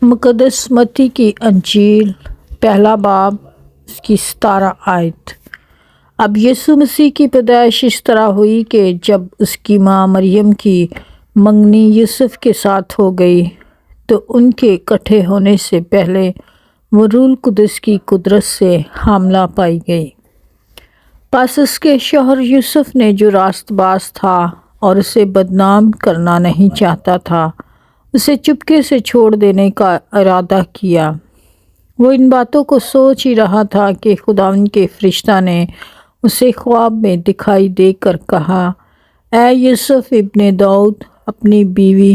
مقدس متی کی انجیل پہلا باب اس کی 17 آیت۔ اب یسوع مسیح کی پیدائش اس طرح ہوئی کہ جب اس کی ماں مریم کی منگنی یوسف کے ساتھ ہو گئی تو ان کے اکٹھے ہونے سے پہلے وہ روح القدس کی قدرت سے حاملہ پائی گئی۔ پس اس کے شوہر یوسف نے جو راست باز تھا اور اسے بدنام کرنا نہیں چاہتا تھا، اسے چپکے سے چھوڑ دینے کا ارادہ کیا۔ وہ ان باتوں کو سوچ ہی رہا تھا کہ خداوند کے فرشتہ نے اسے خواب میں دکھائی دے کر کہا، اے یوسف ابن داؤد، اپنی بیوی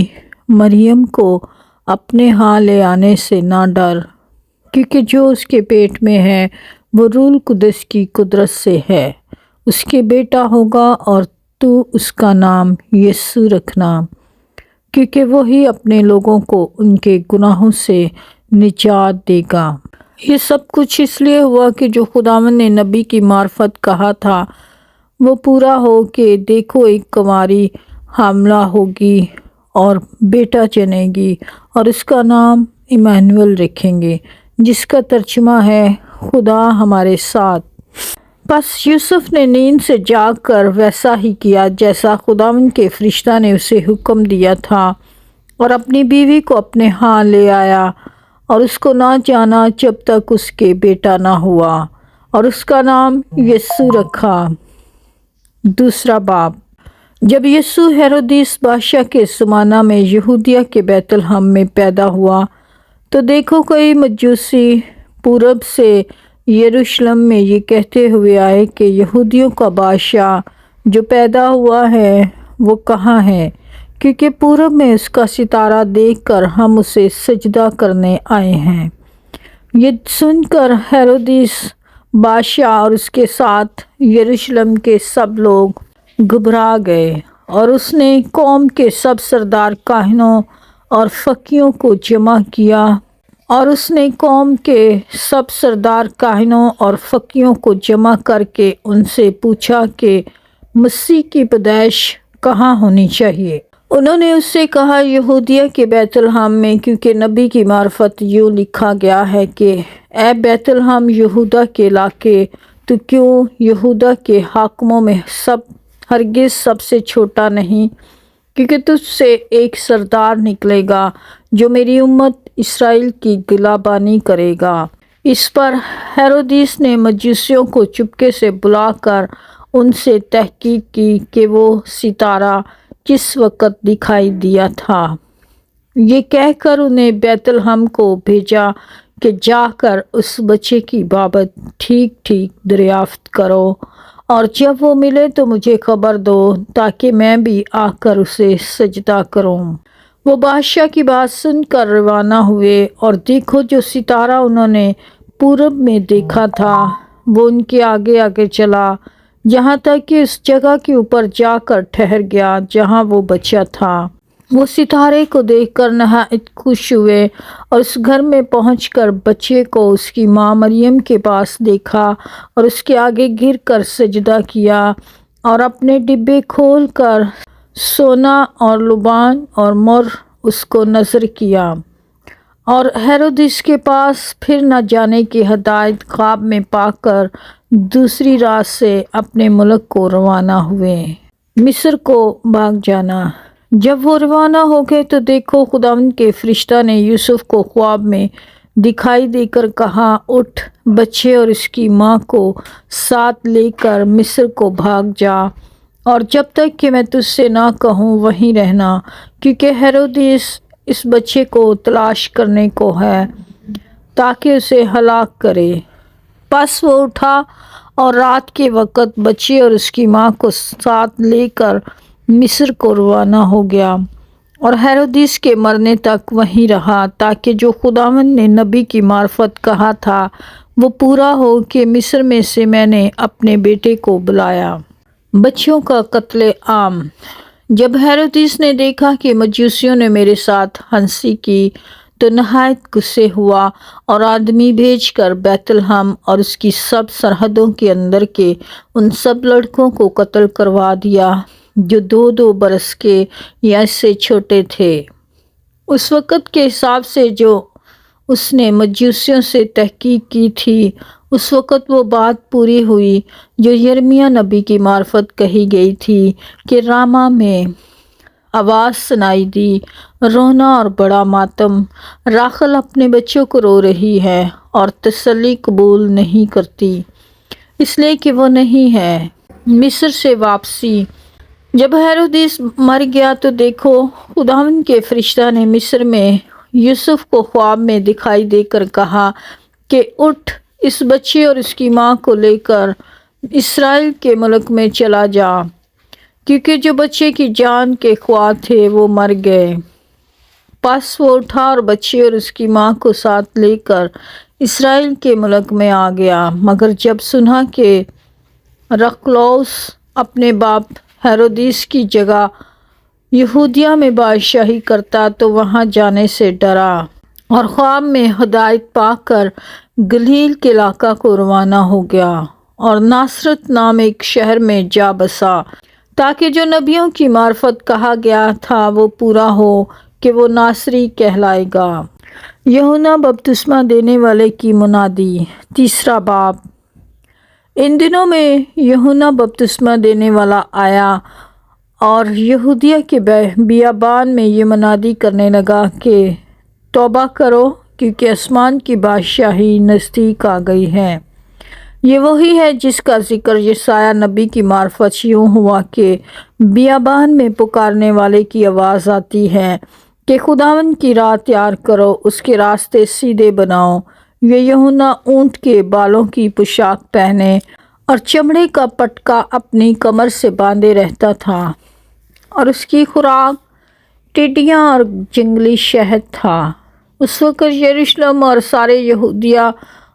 مریم کو اپنے ہاں لے آنے سے نہ ڈر، کیونکہ جو اس کے پیٹ میں ہے وہ روح القدس کی قدرت سے ہے۔ اس کے بیٹا ہوگا اور تو اس کا نام یسوع رکھنا، کیونکہ وہی اپنے لوگوں کو ان کے گناہوں سے نجات دے گا۔ یہ سب کچھ اس لیے ہوا کہ جو خداوند نے نبی کی معرفت کہا تھا وہ پورا ہو کہ دیکھو ایک کنواری حاملہ ہوگی اور بیٹا جنے گی اور اس کا نام ایمانویل رکھیں گے، جس کا ترجمہ ہے خدا ہمارے ساتھ۔ پس یوسف نے نیند سے جاگ کر ویسا ہی کیا جیسا خداوند کے فرشتہ نے اسے حکم دیا تھا، اور اپنی بیوی کو اپنے ہاں لے آیا اور اس کو نہ جانا جب تک اس کے بیٹا نہ ہوا، اور اس کا نام یسوع رکھا۔ دوسرا باب۔ جب یسوع ہیرودیس بادشاہ کے زمانہ میں یہودیہ کے بیت لحم میں پیدا ہوا تو دیکھو کئی مجوسی پورب سے یروشلم میں یہ کہتے ہوئے آئے کہ یہودیوں کا بادشاہ جو پیدا ہوا ہے وہ کہاں ہے، کیونکہ پورب میں اس کا ستارہ دیکھ کر ہم اسے سجدہ کرنے آئے ہیں۔ یہ سن کر ہیرودیس بادشاہ اور اس کے ساتھ یروشلم کے سب لوگ گھبرا گئے، اور اس نے قوم کے سب سردار کاہنوں اور فقیہوں کو جمع کر کے ان سے پوچھا کہ مسیح کی پیدائش کہاں ہونی چاہیے۔ انہوں نے اس سے کہا، یہودیہ کے بیت لحم میں، کیونکہ نبی کی معرفت یوں لکھا گیا ہے کہ اے بیت لحم یہودا کے علاقے، تو کیوں یہودا کے حاکموں میں ہرگز سب سے چھوٹا نہیں، کیونکہ تجھ سے ایک سردار نکلے گا جو میری امت اسرائیل کی گلابانی کرے گا۔ اس پر ہیرودیس نے مجوسیوں کو چپکے سے بلا کر ان سے تحقیق کی کہ وہ ستارہ کس وقت دکھائی دیا تھا۔ یہ کہہ کر انہیں بیت لحم کو بھیجا کہ جا کر اس بچے کی بابت ٹھیک ٹھیک دریافت کرو، اور جب وہ ملے تو مجھے خبر دو تاکہ میں بھی آ کر اسے سجدہ کروں۔ وہ بادشاہ کی بات سن کر روانہ ہوئے، اور دیکھو جو ستارہ انہوں نے پورب میں دیکھا تھا وہ ان کے آگے آگے چلا، یہاں تک کہ اس جگہ کے اوپر جا کر ٹھہر گیا جہاں وہ بچہ تھا۔ وہ ستارے کو دیکھ کر نہایت خوش ہوئے، اور اس گھر میں پہنچ کر بچے کو اس کی ماں مریم کے پاس دیکھا اور اس کے آگے گر کر سجدہ کیا، اور اپنے ڈبے کھول کر سونا اور لبان اور مر اس کو نذر کیا، اور ہیرودیس کے پاس پھر نہ جانے کی ہدایت خواب میں پا کر دوسری رات سے اپنے ملک کو روانہ ہوئے۔ مصر کو بھاگ جانا۔ جب وہ روانہ ہو گئے تو دیکھو خداوند کے فرشتہ نے یوسف کو خواب میں دکھائی دے کر کہا، اٹھ، بچے اور اس کی ماں کو ساتھ لے کر مصر کو بھاگ جا، اور جب تک کہ میں تجھ سے نہ کہوں وہیں رہنا، کیونکہ ہیرودیس اس بچے کو تلاش کرنے کو ہے تاکہ اسے ہلاک کرے۔ پس وہ اٹھا اور رات کے وقت بچے اور اس کی ماں کو ساتھ لے کر مصر کو روانہ ہو گیا، اور ہیرودیس کے مرنے تک وہیں رہا تاکہ جو خداوند نے نبی کی معرفت کہا تھا وہ پورا ہو کہ مصر میں سے میں نے اپنے بیٹے کو بلایا۔ بچوں کا قتل عام۔ جب ہیرودیس نے دیکھا کہ مجوسیوں نے میرے ساتھ ہنسی کی تو نہایت غصے ہوا، اور آدمی بھیج کر بیت لحم اور اس کی سب سرحدوں کے اندر کے ان سب لڑکوں کو قتل کروا دیا جو 2 برس کے یا اس سے چھوٹے تھے، اس وقت کے حساب سے جو اس نے مجوسیوں سے تحقیق کی تھی، اس وقت وہ بات پوری ہوئی جو یرمیہ نبی کی معرفت کہی گئی تھی کہ راما میں آواز سنائی دی، رونا اور بڑا ماتم، راخل اپنے بچوں کو رو رہی ہے اور تسلی قبول نہیں کرتی، اس لیے کہ وہ نہیں ہے۔ مصر سے واپسی۔ جب ہیرودیس مر گیا تو دیکھو، خداوند کے فرشتہ نے مصر میں یوسف کو خواب میں دکھائی دے کر کہا کہ اٹھ، اس بچے اور اس کی ماں کو لے کر اسرائیل کے ملک میں چلا جا، کیونکہ جو بچے کی جان کے خواہ تھے وہ مر گئے۔ پس وہ اٹھا اور بچے اور اس کی ماں کو ساتھ لے کر اسرائیل کے ملک میں آ گیا، مگر جب سنا کہ رخلاؤس اپنے باپ ہیرودیس کی جگہ یہودیہ میں بادشاہی کرتا تو وہاں جانے سے ڈرا اور خواب میں ہدایت پا کر گلیل کے علاقہ کو روانہ ہو گیا اور ناصرت نام ایک شہر میں جا بسا، تاکہ جو نبیوں کی معرفت کہا گیا تھا وہ پورا ہو کہ وہ ناصری کہلائے گا۔ یوحنا بپتسمہ دینے والے کی منادی۔ تیسرا باب۔ ان دنوں میں یوحنا بپتسمہ دینے والا آیا اور یہودیہ کے بیابان میں یہ منادی کرنے لگا کہ توبہ کرو، کیونکہ آسمان کی بادشاہی نزدیک آ گئی ہے۔ یہ وہی ہے جس کا ذکر یسایہ نبی کی معرفت یوں ہوا کہ بیابان میں پکارنے والے کی آواز آتی ہے کہ خداوند کی راہ تیار کرو، اس کے راستے سیدھے بناؤ۔ یہ یوحنا اونٹ کے بالوں کی پوشاک پہنے اور چمڑے کا پٹکا اپنی کمر سے باندھے رہتا تھا، اور اس کی خوراک ٹڈیاں اور جنگلی شہد تھا۔ اس وقت یروشلم اور سارے یہودیہ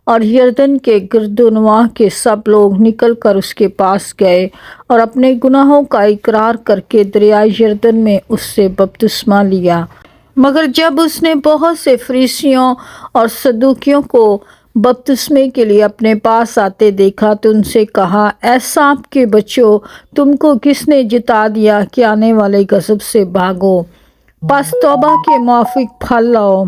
اور یردن کے گرد و نواح کے سب لوگ نکل کر اس کے پاس گئے اور اپنے گناہوں کا اقرار کر کے دریائے یردن میں اس سے بپتسمہ لیا۔ مگر جب اس نے بہت سے فریسیوں اور صدوقیوں کو بپتسمے کے لیے اپنے پاس آتے دیکھا تو ان سے کہا، اے سانپ کے بچوں، تم کو کس نے جتا دیا کہ آنے والے غضب سے بھاگو؟ پس توبہ کے موافق پھل لاؤ۔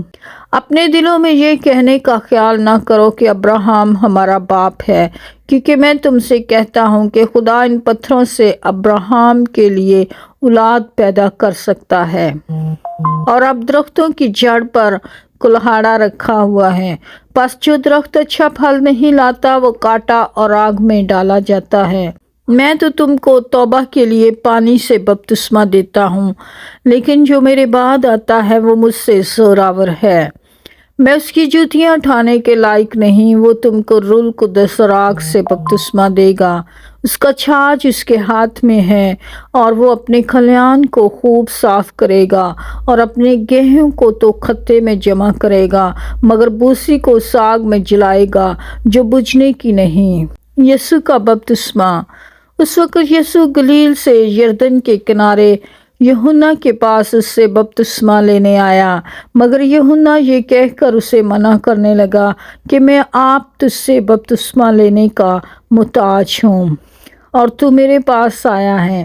اپنے دلوں میں یہ کہنے کا خیال نہ کرو کہ ابراہم ہمارا باپ ہے، کیونکہ میں تم سے کہتا ہوں کہ خدا ان پتھروں سے ابراہم کے لیے اولاد پیدا کر سکتا ہے۔ اور اب درختوں کی جڑ پر کلہاڑا رکھا ہوا ہے، پس جو درخت اچھا پھل نہیں لاتا وہ کاٹا اور آگ میں ڈالا جاتا ہے۔ میں تو تم کو توبہ کے لیے پانی سے بپتسمہ دیتا ہوں، لیکن جو میرے بعد آتا ہے وہ مجھ سے زوراور ہے، میں اس کی جوتیاں اٹھانے کے لائق نہیں۔ وہ تم کو روح القدس اور آگ سے بپتسمہ دے گا، اس کا چھاج اس کے ہاتھ میں ہے، اور وہ اپنے کھلیان کو خوب صاف کرے گا اور اپنے گیہوں کو تو کھتے میں جمع کرے گا، مگر بوسی کو اس آگ میں جلائے گا جو بجھنے کی نہیں۔ یسوع کا بپتسمہ۔ اس وقت یسوع گلیل سے یردن کے کنارے یوحنا کے پاس اس سے بپتسمہ لینے آیا، مگر یوحنا یہ کہہ کر اسے منع کرنے لگا کہ میں آپ تجھ سے بپتسمہ لینے کا محتاج ہوں اور تو میرے پاس آیا ہے۔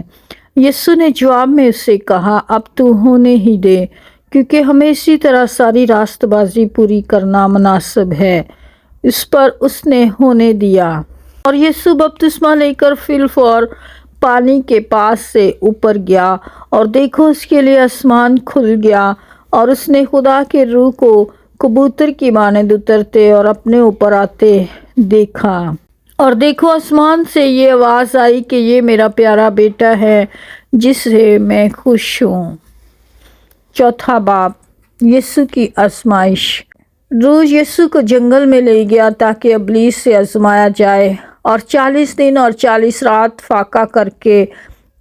یسوع نے جواب میں اس سے کہا، اب تو ہونے ہی دے، کیونکہ ہمیں اسی طرح ساری راست بازی پوری کرنا مناسب ہے۔ اس پر اس نے ہونے دیا، اور یسوع بپتسمہ لے کر فی الفور پانی کے پاس سے اوپر گیا، اور دیکھو اس کے لیے آسمان کھل گیا، اور اس نے خدا کے روح کو کبوتر کی مانند اترتے اور اپنے اوپر آتے دیکھا۔ اور دیکھو آسمان سے یہ آواز آئی کہ یہ میرا پیارا بیٹا ہے جس سے میں خوش ہوں۔ چوتھا باب۔ یسوع کی آزمائش۔ روح یسوع کو جنگل میں لے گیا تاکہ ابلیس سے آزمایا جائے، اور 40 دن اور 40 رات فاقہ کر کے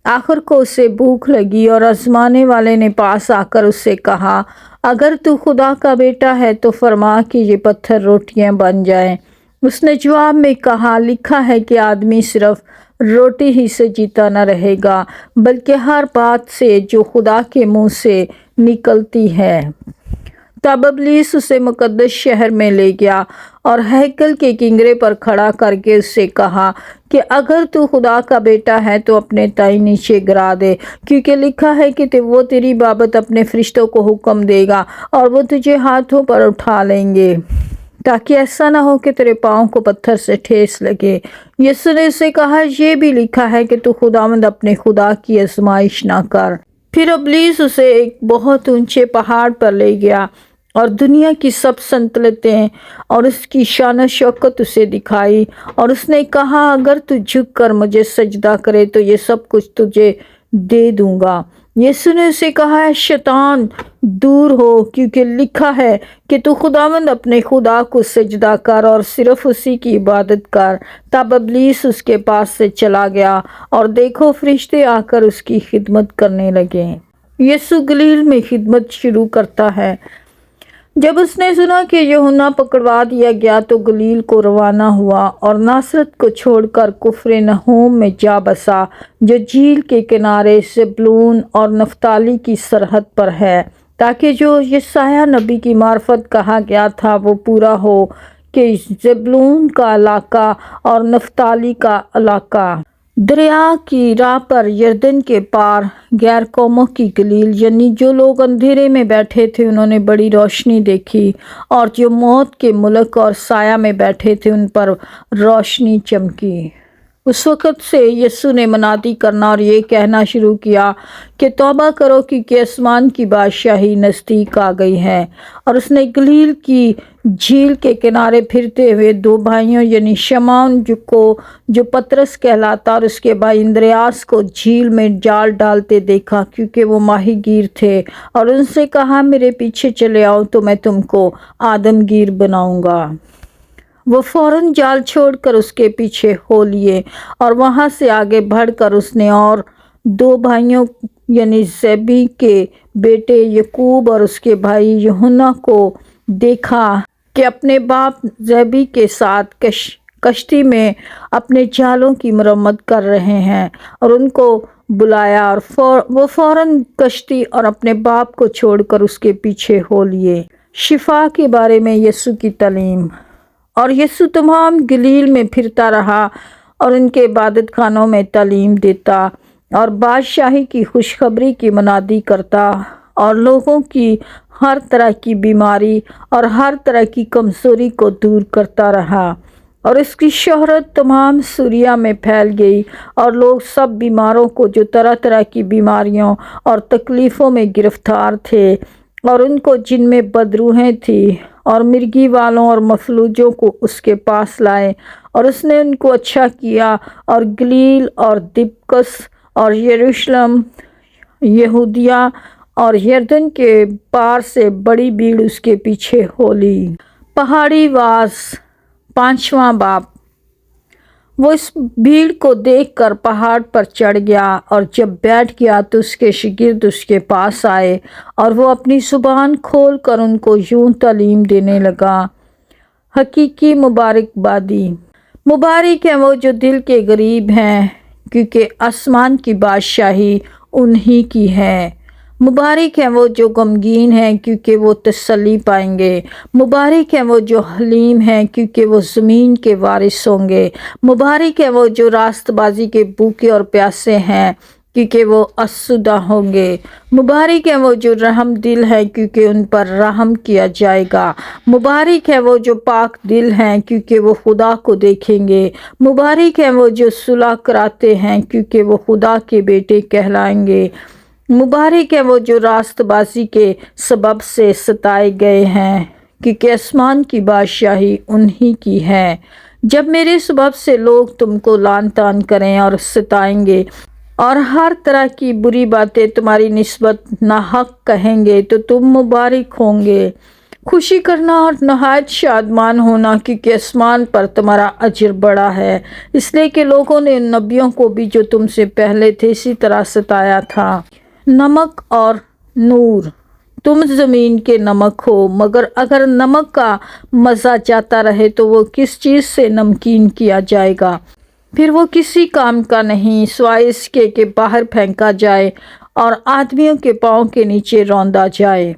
آخر کو اسے بھوک لگی، اور آزمانے والے نے پاس آ کر اس سے کہا، اگر تو خدا کا بیٹا ہے تو فرما کہ یہ پتھر روٹیاں بن جائیں۔ اس نے جواب میں کہا، لکھا ہے کہ آدمی صرف روٹی ہی سے جیتا نہ رہے گا، بلکہ ہر بات سے جو خدا کے منہ سے نکلتی ہے۔ तब इब्लीस उसे मुकद्दस शहर में ले गया और हैकल के किंगरे पर खड़ा करके उससे कहा कि अगर तू खुदा का बेटा है तो अपने ताई नीचे गिरा दे, क्योंकि लिखा है कि वो तेरी बाबत अपने फरिश्तों को हुक्म देगा और वो तुझे हाथों पर उठा लेंगे, ताकि ऐसा ना हो कि तेरे पाँव को पत्थर से ठेस लगे। यीशु ने उससे कहा, ये भी लिखा है कि तू खुदावंद अपने खुदा की आजमाइश ना कर। फिर इब्लीस उसे एक बहुत ऊंचे पहाड़ पर ले गया और दुनिया की सब सल्तनतें और उसकी शान शौकत उसे दिखाई, और उसने कहा, अगर तू झुक कर मुझे सजदा करे तो ये सब कुछ तुझे दे दूंगा। यीशु ने उसे कहा, शैतान दूर हो, क्योंकि लिखा है कि तू खुदावंद अपने खुदा को सजदा कर और सिर्फ उसी की इबादत कर। तब इब्लीस उसके पास से चला गया और देखो, फरिश्ते आकर उसकी खिदमत करने लगे। यीशु गलील में खिदमत शुरू करता है। जब उसने सुना कि यूहन्ना पकड़वा दिया गया तो गलील को रवाना हुआ और नासरत को छोड़कर कुफरनहूम में जा बसा, जो झील के किनारे ज़बूलून और नफ्ताली की सरहद पर है, ताकि जो यशायाह नबी की मार्फत कहा गया था वो पूरा हो कि ज़बूलून का इलाका और नफ्ताली का इलाका दरिया की राह पर यरदन के पार गैर कौमों की गलील, यानी जो लोग अंधेरे में बैठे थे उन्होंने बड़ी रोशनी देखी, और जो मौत के मुल्क और साया में बैठे थे उन पर रोशनी चमकी। उस वक़्त से यीशु ने मनादी करना और ये कहना शुरू किया कि तौबा करो, क्योंकि आसमान की बादशाही नज़दीक आ गई है। और उसने गलील की झील के किनारे फिरते हुए दो भाइयों यानी शमौन जो पतरस कहलाता और उसके भाई इंद्रियास को झील में जाल डालते देखा, क्योंकि वो माहीगीर थे, और उनसे कहा, मेरे पीछे चले आओ तो मैं तुमको आदमगीर बनाऊंगा। वो फौरन जाल छोड़कर उसके पीछे हो लिए, और वहाँ से आगे बढ़कर उसने और दो भाइयों यानी ज़ेबी के बेटे यकूब और उसके भाई यूहन्ना को देखा कि अपने बाप ज़ेबी के साथ कश्ती में अपने जालों की मरम्मत कर रहे हैं, और उनको बुलाया, और वो फौरन कश्ती और अपने बाप को छोड़कर उसके पीछे हो लिए। शिफा के बारे में यीशु की तालीम। और यीशु तमाम गलील में फिरता रहा और उनके इबादत खानों में तालीम देता और बादशाही की खुशखबरी की मनादी करता और लोगों की हर तरह की बीमारी और हर तरह की कमज़ोरी को दूर करता रहा। और इसकी शोहरत तमाम सूरिया में फैल गई, और लोग सब बीमारों को जो तरह तरह की बीमारियों और तकलीफ़ों में गिरफ्तार थे और उनको जिनमें बदरूहें थी और मिर्गी वालों और मफलूजों को उसके पास लाए, और उसने उनको अच्छा किया। और गलील और दिमश्क और यरूशलेम, यहूदिया और यरदन के पार से बड़ी भीड़ उसके पीछे हो ली। पहाड़ी वास 5वां बाब। वो इस भीड़ को देखकर पहाड़ पर चढ़ गया, और जब बैठ गया तो उसके शागिर्द उसके पास आए, और वो अपनी ज़ुबान खोल कर उनको यूं तालीम देने लगा। हकीकी मुबारकबादी। मुबारक हैं वो जो दिल के गरीब हैं, क्योंकि आसमान की बादशाही उन्हीं की है। मुबारक हैं वो जो गमगीन हैं, क्योंकि वो तसल्ली पाएंगे। मुबारक हैं वो जो हलीम हैं, क्योंकि वो ज़मीन के वारिस होंगे। मुबारक हैं वो जो रास्तबाजी के भूखे और प्यासे हैं, क्योंकि वो आसूदा होंगे। मुबारक हैं वो जो रहम दिल है, क्योंकि उन पर रहम किया जाएगा। मुबारक है वो जो पाक दिल हैं, क्योंकि वो खुदा को देखेंगे। मुबारक हैं वो जो सुलह कराते हैं, क्योंकि वो खुदा के बेटे कहलाएंगे। मुबारक है वो जो रास्तबाजी के सबब से सताए गए हैं, क्योंकि आसमान की बादशाही उन्हीं की है। जब मेरे सबब से लोग तुमको लान तान करें और सताएंगे और हर तरह की बुरी बातें तुम्हारी निस्बत नाहक कहेंगे, तो तुम मुबारक होंगे। खुशी करना और नहायत शादमान होना, क्योंकि आसमान पर तुम्हारा अजर बड़ा है, इसलिए कि लोगों ने उन नबियों को भी जो तुमसे पहले थे इसी तरह सताया था। नमक और नूर। तुम ज़मीन के नमक हो, मगर अगर नमक का मज़ा जाता रहे तो वो किस चीज़ से नमकीन किया जाएगा? फिर वो किसी काम का नहीं, सिवाय इसके कि बाहर फेंका जाए और आदमियों के पाँव के नीचे रौंदा जाए।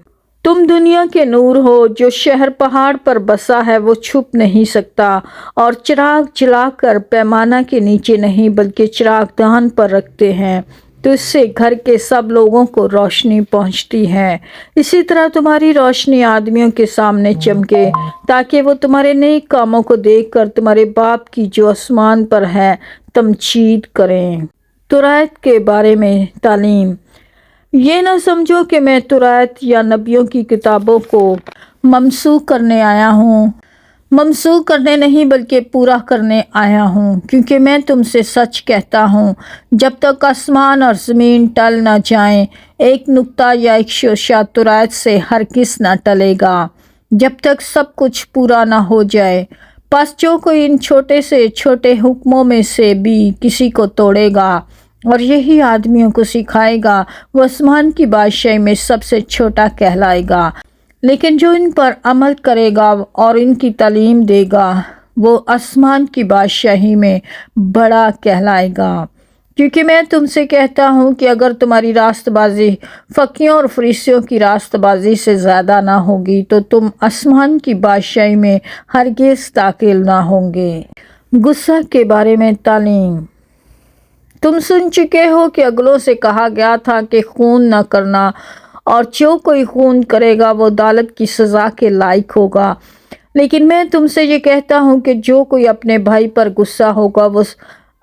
तुम दुनिया के नूर हो। जो शहर पहाड़ पर बसा है वो छुप नहीं सकता, और चिराग जलाकर पैमाना के नीचे नहीं बल्कि चिरागदान पर रखते हैं, तो इससे घर के सब लोगों को रोशनी पहुंचती है। इसी तरह तुम्हारी रोशनी आदमियों के सामने चमके, ताकि वो तुम्हारे नेक कामों को देखकर तुम्हारे बाप की जो आसमान पर है तमजीद करें। तुरायत के बारे में तालीम। ये न समझो कि मैं तुरायत या नबियों की किताबों को ममसूख करने आया हूँ, ममसूख करने नहीं बल्कि पूरा करने आया हूँ, क्योंकि मैं तुमसे सच कहता हूँ, जब तक आसमान और ज़मीन टल न जाएं, एक नुक्ता या एक शोशा तुरायत से हरगिज़ न टलेगा, जब तक सब कुछ पूरा न हो जाए। बस जो कोई इन छोटे से छोटे हुक्मों में से भी किसी को तोड़ेगा और यही आदमियों को सिखाएगा, वो आसमान की बादशाही में सबसे छोटा कहलाएगा, लेकिन जो इन पर अमल करेगा और इनकी तालीम देगा वो आसमान की बादशाही में बड़ा कहलाएगा। क्योंकि मैं तुमसे कहता हूँ कि अगर तुम्हारी रास्तबाजी फकीयों और फरीसियों की रास्तबाजी से ज़्यादा ना होगी तो तुम आसमान की बादशाही में हरगिज़ दाखिल ना होंगे। गुस्सा के बारे में तालीम। तुम सुन चुके हो कि अगलों से कहा गया था कि खून न करना, और जो कोई खून करेगा वो अदालत की सज़ा के लायक होगा। लेकिन मैं तुमसे ये कहता हूँ कि जो कोई अपने भाई पर गुस्सा होगा वो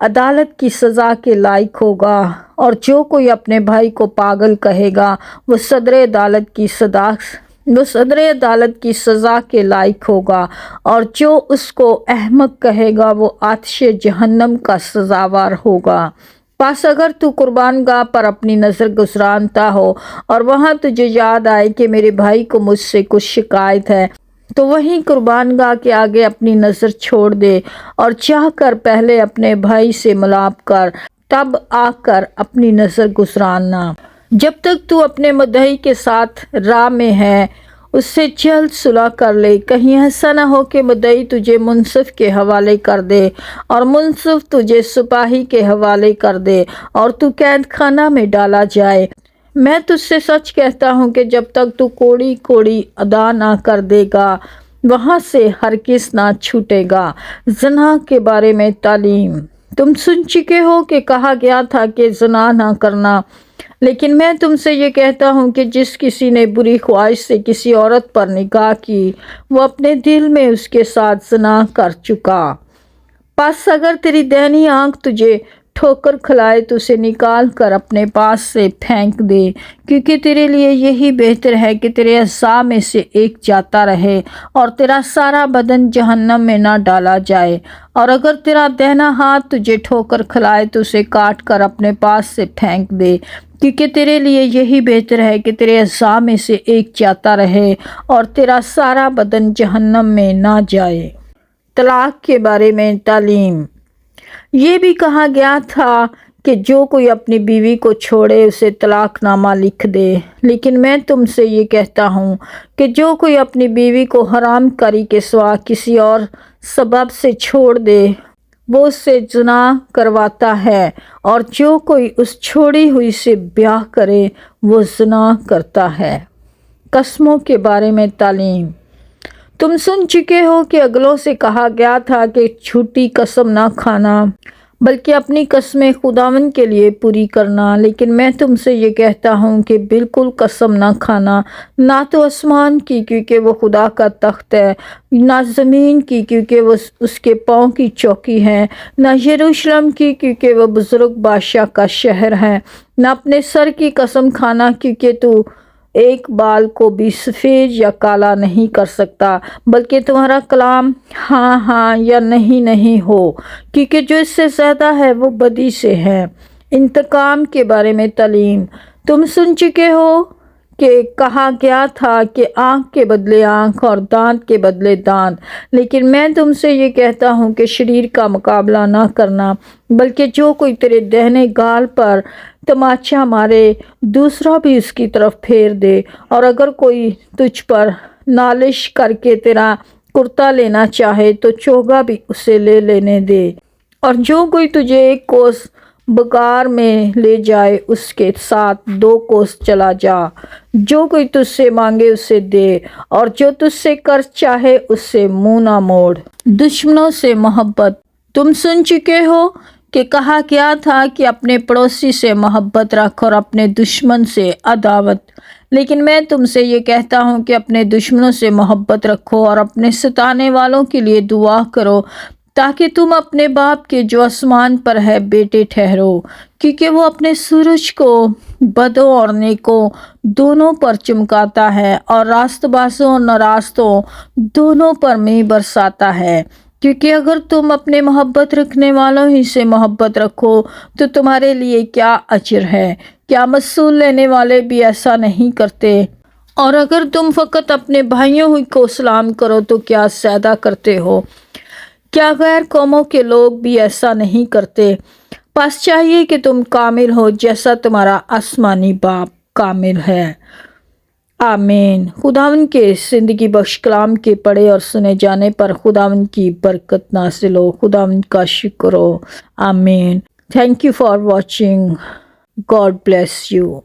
अदालत की सज़ा के लायक होगा, और जो कोई अपने भाई को पागल कहेगा वो सदर अदालत की सज़ा के लायक होगा, और जो उसको अहमक कहेगा वो आतिश जहन्नम का सज़ावार होगा। बस अगर तू कुर्बानगाह पर अपनी नज़र गुजरानता हो और वहाँ तुझे याद आए कि मेरे भाई को मुझसे कुछ शिकायत है, तो वहीं कुर्बानगाह के आगे अपनी नज़र छोड़ दे और चाह कर पहले अपने भाई से मिलाप कर, तब आकर अपनी नज़र गुजरानना। जब तक तू अपने मुद्दई के साथ राह में है उससे जल्द सुलह कर ले, कहीं ऐसा ना हो कि मुद्दई तुझे मुंसिफ के हवाले कर दे और मुंसिफ तुझे सिपाही के हवाले कर दे और तू कैद खाना में डाला जाए। मैं तुझसे सच कहता हूँ कि जब तक तू कोड़ी कोड़ी अदा ना कर देगा वहाँ से हरगिज़ ना छूटेगा। ज़ना के बारे में तालीम। तुम सुन चुके हो कि कहा गया था कि ज़ना ना करना, लेकिन मैं तुमसे ये कहता हूँ कि जिस किसी ने बुरी ख्वाहिश से किसी औरत पर निगाह की वो अपने दिल में उसके साथ ज़ना कर चुका। बस अगर तेरी दाहिनी आँख तुझे ठोकर खिलाए तो उसे निकाल कर अपने पास से फेंक दे, क्योंकि तेरे लिए यही बेहतर है कि तेरे अज़्ज़ा में से एक जाता रहे और तेरा सारा बदन जहन्नम में ना डाला जाए। और अगर तेरा दाहिना हाथ तुझे ठोकर खिलाए तो उसे काट कर अपने पास से फेंक दे, क्योंकि तेरे लिए यही बेहतर है कि तेरे अज़्ज़ा में से एक जाता रहे और तेरा सारा बदन जहन्नम में ना जाए। तलाक के बारे में तालीम। ये भी कहा गया था कि जो कोई अपनी बीवी को छोड़े उसे तलाकनामा लिख दे, लेकिन मैं तुमसे ये कहता हूँ कि जो कोई अपनी बीवी को हराम करी के सिवा किसी और सबब से छोड़ दे वो उससे ज़िना करवाता है, और जो कोई उस छोड़ी हुई से ब्याह करे वो ज़िना करता है। कसमों के बारे में तालीम। तुम सुन चुके हो कि अगलों से कहा गया था कि झूठी कसम ना खाना बल्कि अपनी कसमें खुदावन के लिए पूरी करना, लेकिन मैं तुमसे ये कहता हूँ कि बिल्कुल कसम ना खाना, ना तो आसमान की क्योंकि वो खुदा का तख्त है, ना ज़मीन की क्योंकि वो उसके पाँव की चौकी है, ना यरूशलेम की क्योंकि वो बुज़ुर्ग बादशाह का शहर है, ना अपने सर की कसम खाना क्योंकि तू एक बाल को भी सफ़ेद या काला नहीं कर सकता, बल्कि तुम्हारा कलाम हाँ हाँ या नहीं नहीं हो, क्योंकि जो इससे ज़्यादा है वो बदी से है। इंतकाम के बारे में तालीम। तुम सुन चुके हो कि कहा गया था कि आँख के बदले आँख और दांत के बदले दांत, लेकिन मैं तुमसे ये कहता हूँ कि शरीर का मुकाबला ना करना, बल्कि जो कोई तेरे दाहिने गाल पर तमाचा मारे दूसरा भी उसकी तरफ फेर दे, और अगर कोई तुझ पर नालिश करके तेरा कुर्ता लेना चाहे तो चोगा भी उसे ले लेने दे, और जो कोई तुझे एक कोस بغار میں لے جائے اس کے ساتھ 2 کوس چلا جا۔ جو کوئی تجھ سے مانگے اسے دے، اور جو تجھ سے قرض چاہے اس سے منہ نہ موڑ۔ دشمنوں سے محبت۔ تم سن چکے ہو کہ کہا کیا تھا کہ اپنے پڑوسی سے محبت رکھ اور اپنے دشمن سے عداوت، لیکن میں تم سے یہ کہتا ہوں کہ اپنے دشمنوں سے محبت رکھو اور اپنے ستانے والوں کے لیے دعا کرو، تاکہ تم اپنے باپ کے جو آسمان پر ہے بیٹے ٹھہرو، کیونکہ وہ اپنے سورج کو بدوں اور نیکوں دونوں پر چمکاتا ہے اور راست بازوں اور ناراستوں دونوں پر مے برساتا ہے۔ کیونکہ اگر تم اپنے محبت رکھنے والوں ہی سے محبت رکھو تو تمہارے لیے کیا اجر ہے؟ کیا محصول لینے والے بھی ایسا نہیں کرتے؟ اور اگر تم فقط اپنے بھائیوں ہی کو سلام کرو تو کیا زیادہ کرتے ہو؟ کیا غیر قوموں کے لوگ بھی ایسا نہیں کرتے؟ پس چاہیے کہ تم کامل ہو جیسا تمہارا آسمانی باپ کامل ہے۔ آمین۔ خداوند کے زندگی بخش کلام کے پڑھے اور سنے جانے پر خداوند کی برکت نازل ہو۔ خداوند کا شکر ہو۔ آمین۔ Thank you for watching. God bless you.